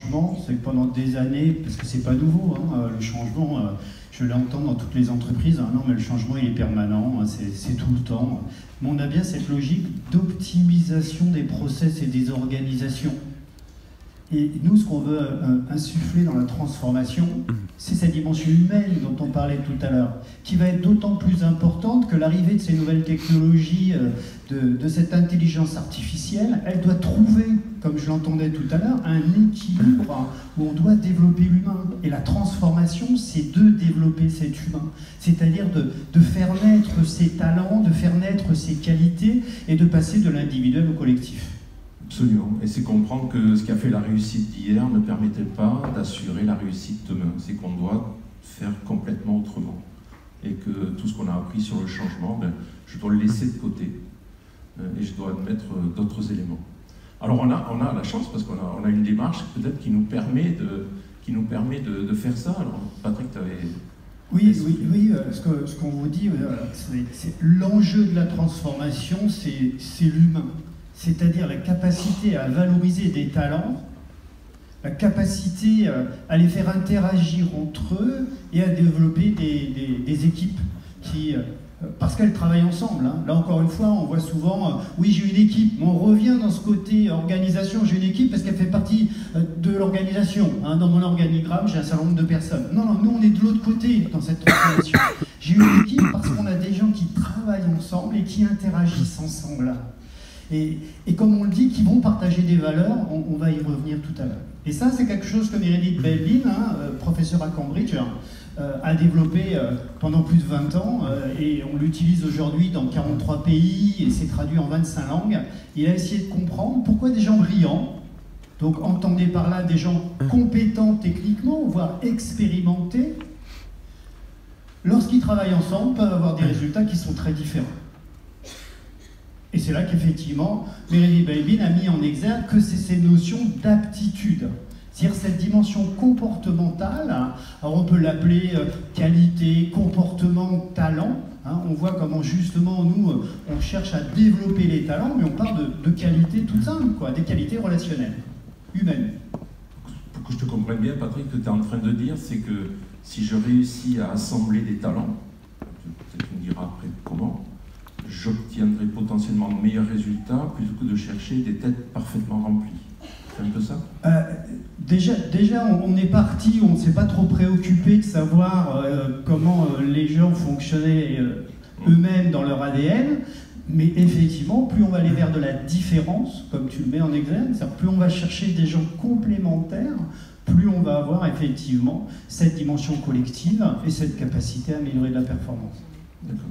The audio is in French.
changement, c'est que pendant des années, parce que c'est pas nouveau, hein, le changement, je l'entends dans toutes les entreprises, non mais le changement il est permanent, hein, c'est tout le temps. Mais on a bien cette logique d'optimisation des process et des organisations. Et nous, ce qu'on veut insuffler dans la transformation, c'est cette dimension humaine dont on parlait tout à l'heure, qui va être d'autant plus importante que l'arrivée de ces nouvelles technologies, de cette intelligence artificielle, elle doit trouver, comme je l'entendais tout à l'heure, un équilibre où on doit développer l'humain. Et la transformation, c'est de développer cet humain, c'est-à-dire de faire naître ses talents, de faire naître ses qualités et de passer de l'individuel au collectif. Absolument. Et c'est comprendre que ce qui a fait la réussite d'hier ne permettait pas d'assurer la réussite demain. C'est qu'on doit faire complètement autrement. Et que tout ce qu'on a appris sur le changement, ben, je dois le laisser de côté. Et je dois admettre d'autres éléments. Alors on a la chance, parce qu'on a une démarche peut-être qui nous permet de faire ça. Alors Patrick, tu avais... Oui, ce qu'on vous dit, c'est l'enjeu de la transformation, c'est l'humain. C'est-à-dire la capacité à valoriser des talents, la capacité à les faire interagir entre eux et à développer des équipes qui, parce qu'elles travaillent ensemble. Hein. Là encore une fois, on voit souvent, oui j'ai une équipe, mais on revient dans ce côté organisation, j'ai une équipe parce qu'elle fait partie de l'organisation. Hein. Dans mon organigramme, j'ai un certain nombre de personnes. Non, nous on est de l'autre côté dans cette transformation. J'ai une équipe parce qu'on a des gens qui travaillent ensemble et qui interagissent ensemble. Et comme on le dit, qui vont partager des valeurs, on va y revenir tout à l'heure. Et ça, c'est quelque chose que Meredith Belbin, professeur à Cambridge, a développé pendant plus de 20 ans, et on l'utilise aujourd'hui dans 43 pays, et c'est traduit en 25 langues. Il a essayé de comprendre pourquoi des gens brillants, donc entendez par là des gens compétents techniquement, voire expérimentés, lorsqu'ils travaillent ensemble, peuvent avoir des résultats qui sont très différents. Et c'est là qu'effectivement, Meredith Belbin a mis en exergue que c'est ces notions d'aptitude. C'est-à-dire cette dimension comportementale, alors on peut l'appeler qualité, comportement, talent. Hein, on voit comment justement nous, on cherche à développer les talents, mais on parle de qualité toute simple, quoi, des qualités relationnelles, humaines. Pour que je te comprenne bien, Patrick, ce que tu es en train de dire, c'est que si je réussis à assembler des talents, peut-être tu me diras après comment, j'obtiendrai potentiellement de meilleurs résultats plutôt que de chercher des têtes parfaitement remplies. C'est un peu ça ? Déjà, on est parti, on ne s'est pas trop préoccupé de savoir comment les gens fonctionnaient eux-mêmes dans leur ADN, mais effectivement, plus on va aller vers de la différence, comme tu le mets en exergue, plus on va chercher des gens complémentaires, plus on va avoir effectivement cette dimension collective et cette capacité à améliorer de la performance. D'accord.